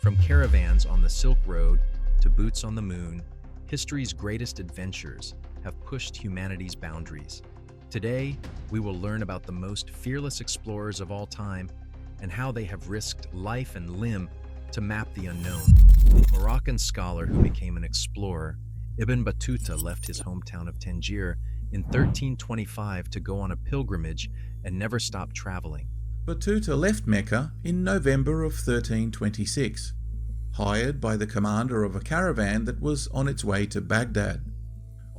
From caravans on the Silk Road to boots on the moon, history's greatest adventures have pushed humanity's boundaries. Today, we will learn about the most fearless explorers of all time and how they have risked life and limb to map the unknown. Moroccan scholar who became an explorer, Ibn Battuta left his hometown of Tangier in 1325 to go on a pilgrimage and never stopped traveling. Battuta left Mecca in November of 1326, hired by the commander of a caravan that was on its way to Baghdad.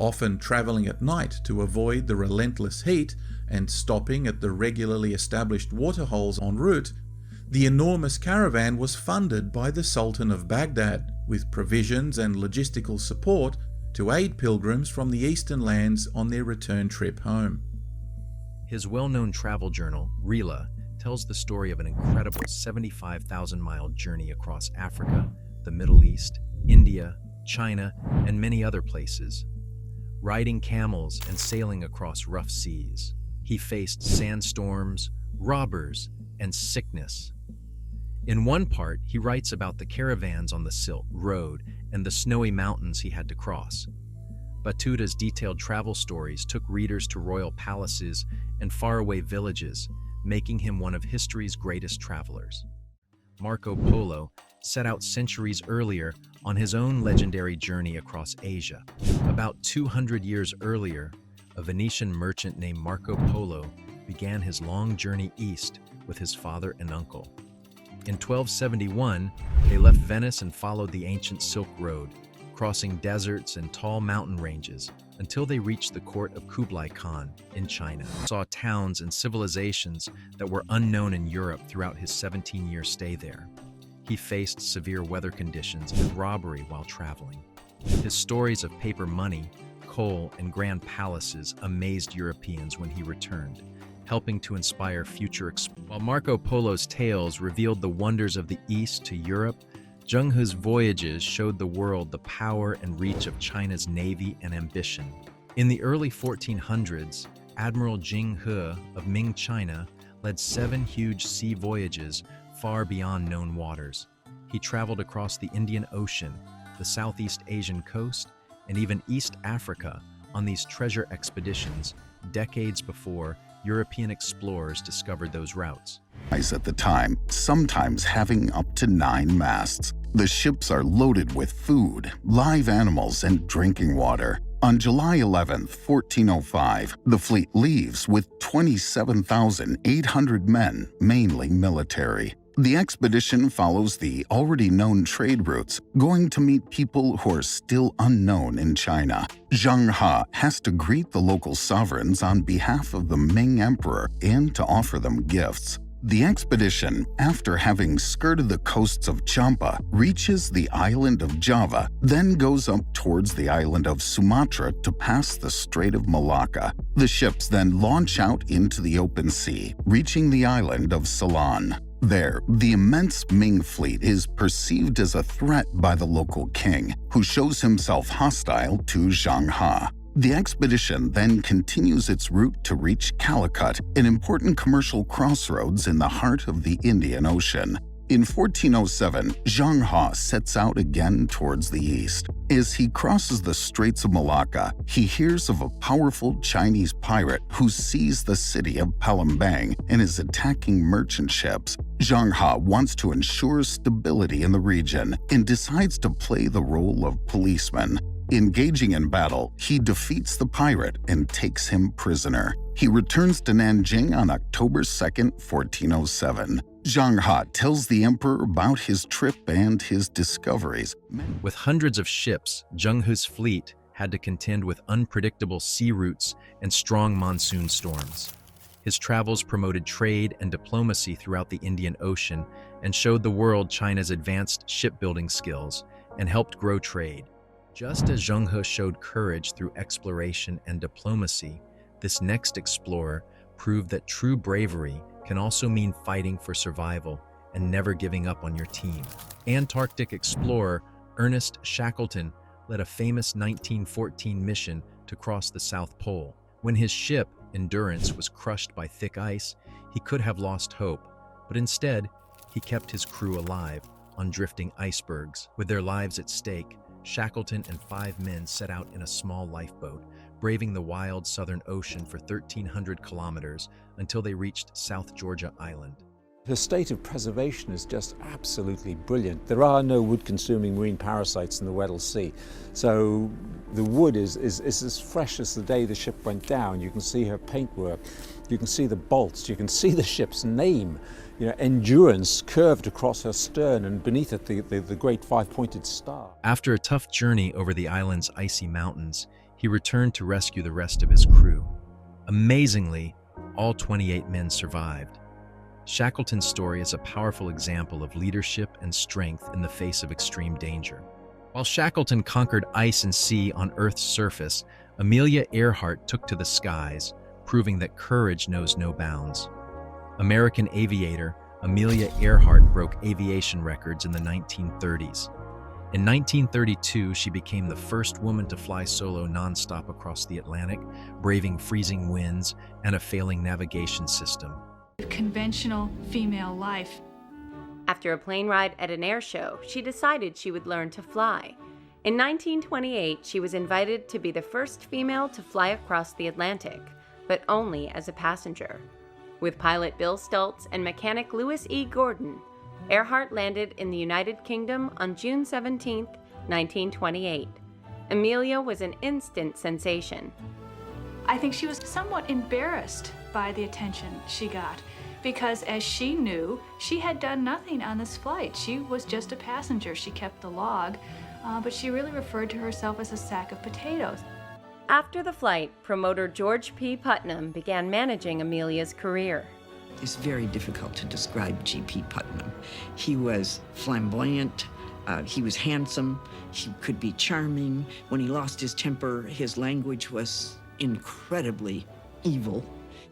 Often travelling at night to avoid the relentless heat and stopping at the regularly established waterholes en route, the enormous caravan was funded by the Sultan of Baghdad with provisions and logistical support to aid pilgrims from the eastern lands on their return trip home. His well-known travel journal, Rila, tells the story of an incredible 75,000-mile journey across Africa, the Middle East, India, China, and many other places. Riding camels and sailing across rough seas, he faced sandstorms, robbers, and sickness. In one part, he writes about the caravans on the Silk Road and the snowy mountains he had to cross. Battuta's detailed travel stories took readers to royal palaces and faraway villages, making him one of history's greatest travelers. Marco Polo set out centuries earlier on his own legendary journey across Asia. About 200 years earlier, a Venetian merchant named Marco Polo began his long journey east with his father and uncle. In 1271, they left Venice and followed the ancient Silk Road, crossing deserts and tall mountain ranges until they reached the court of Kublai Khan in China. He saw towns and civilizations that were unknown in Europe throughout his 17-year stay there. He faced severe weather conditions and robbery while traveling. His stories of paper money, coal, and grand palaces amazed Europeans when he returned, helping to inspire future explorers. While Marco Polo's tales revealed the wonders of the East to Europe, Zheng's voyages showed the world the power and reach of China's navy and ambition. In the early 1400s, Admiral Zheng of Ming China led 7 huge sea voyages far beyond known waters. He traveled across the Indian Ocean, the Southeast Asian coast, and even East Africa on these treasure expeditions decades before European explorers discovered those routes. At the time, sometimes having up to 9 masts. The ships are loaded with food, live animals, and drinking water. On July 11, 1405, the fleet leaves with 27,800 men, mainly military. The expedition follows the already known trade routes, going to meet people who are still unknown in China. Zheng has to greet the local sovereigns on behalf of the Ming Emperor and to offer them gifts. The expedition, after having skirted the coasts of Champa, reaches the island of Java, then goes up towards the island of Sumatra to pass the Strait of Malacca. The ships then launch out into the open sea, reaching the island of Ceylon. There, the immense Ming fleet is perceived as a threat by the local king, who shows himself hostile to Zheng. The expedition then continues its route to reach Calicut, an important commercial crossroads in the heart of the Indian Ocean. In 1407, Zheng sets out again towards the east. As he crosses the Straits of Malacca, he hears of a powerful Chinese pirate who seized the city of Palembang and is attacking merchant ships. Zheng wants to ensure stability in the region and decides to play the role of policeman. Engaging in battle, he defeats the pirate and takes him prisoner. He returns to Nanjing on October 2, 1407. Zheng tells the emperor about his trip and his discoveries. With hundreds of ships, Zheng's fleet had to contend with unpredictable sea routes and strong monsoon storms. His travels promoted trade and diplomacy throughout the Indian Ocean and showed the world China's advanced shipbuilding skills and helped grow trade. Just as Zheng showed courage through exploration and diplomacy, this next explorer proved that true bravery can also mean fighting for survival and never giving up on your team. Antarctic explorer Ernest Shackleton led a famous 1914 mission to cross the South Pole. When his ship, Endurance, was crushed by thick ice, he could have lost hope, but instead, he kept his crew alive, on drifting icebergs. With their lives at stake, Shackleton and 5 men set out in a small lifeboat, braving the wild southern ocean for 1,300 kilometers until they reached South Georgia Island. Her state of preservation is just absolutely brilliant. There are no wood-consuming marine parasites in the Weddell Sea, so the wood is as fresh as the day the ship went down. You can see her paintwork, you can see the bolts, you can see the ship's name, Endurance curved across her stern, and beneath it the great 5-pointed star. After a tough journey over the island's icy mountains, he returned to rescue the rest of his crew. Amazingly, all 28 men survived. Shackleton's story is a powerful example of leadership and strength in the face of extreme danger. While Shackleton conquered ice and sea on Earth's surface, Amelia Earhart took to the skies, proving that courage knows no bounds. American aviator Amelia Earhart broke aviation records in the 1930s. In 1932, she became the first woman to fly solo nonstop across the Atlantic, braving freezing winds and a failing navigation system. Conventional female life. After a plane ride at an air show, she decided she would learn to fly. In 1928, she was invited to be the first female to fly across the Atlantic, but only as a passenger. With pilot Bill Stultz and mechanic Louis E. Gordon, Earhart landed in the United Kingdom on June 17, 1928. Amelia was an instant sensation. I think she was somewhat embarrassed by the attention she got, because as she knew, she had done nothing on this flight. She was just a passenger. She kept the log, but she really referred to herself as a sack of potatoes. After the flight, promoter George P. Putnam began managing Amelia's career. It's very difficult to describe G.P. Putnam. He was flamboyant, he was handsome, he could be charming. When he lost his temper, his language was incredibly evil.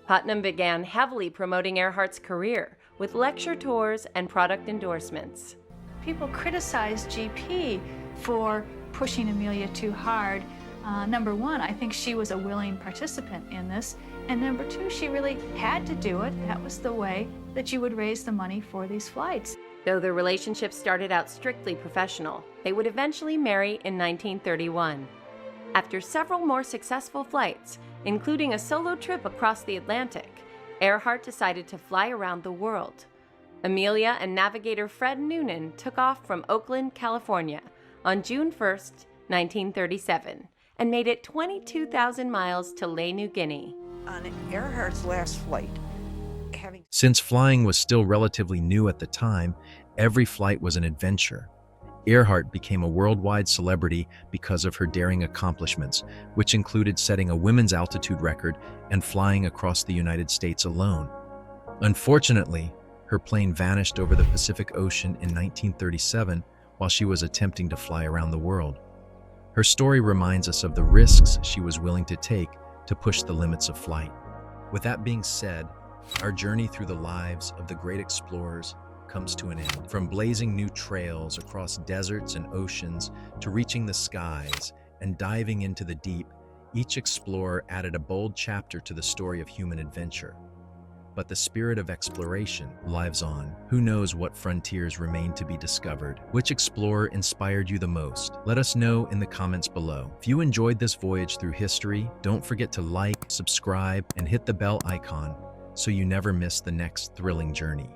Putnam began heavily promoting Earhart's career with lecture tours and product endorsements. People criticized GP for pushing Amelia too hard. Number one, I think she was a willing participant in this. And number two, she really had to do it. That was the way that you would raise the money for these flights. Though their relationship started out strictly professional, they would eventually marry in 1931. After several more successful flights, including a solo trip across the Atlantic, Earhart decided to fly around the world. Amelia and navigator Fred Noonan took off from Oakland, California on June 1, 1937, and made it 22,000 miles to Lae, New Guinea. On Earhart's last flight, Since flying was still relatively new at the time, every flight was an adventure. Earhart became a worldwide celebrity because of her daring accomplishments, which included setting a women's altitude record and flying across the United States alone. Unfortunately, her plane vanished over the Pacific Ocean in 1937 while she was attempting to fly around the world. Her story reminds us of the risks she was willing to take to push the limits of flight. With that being said, our journey through the lives of the great explorers comes to an end. From blazing new trails across deserts and oceans to reaching the skies and diving into the deep, each explorer added a bold chapter to the story of human adventure. But the spirit of exploration lives on. Who knows what frontiers remain to be discovered? Which explorer inspired you the most? Let us know in the comments below. If you enjoyed this voyage through history, don't forget to like, subscribe, and hit the bell icon so you never miss the next thrilling journey.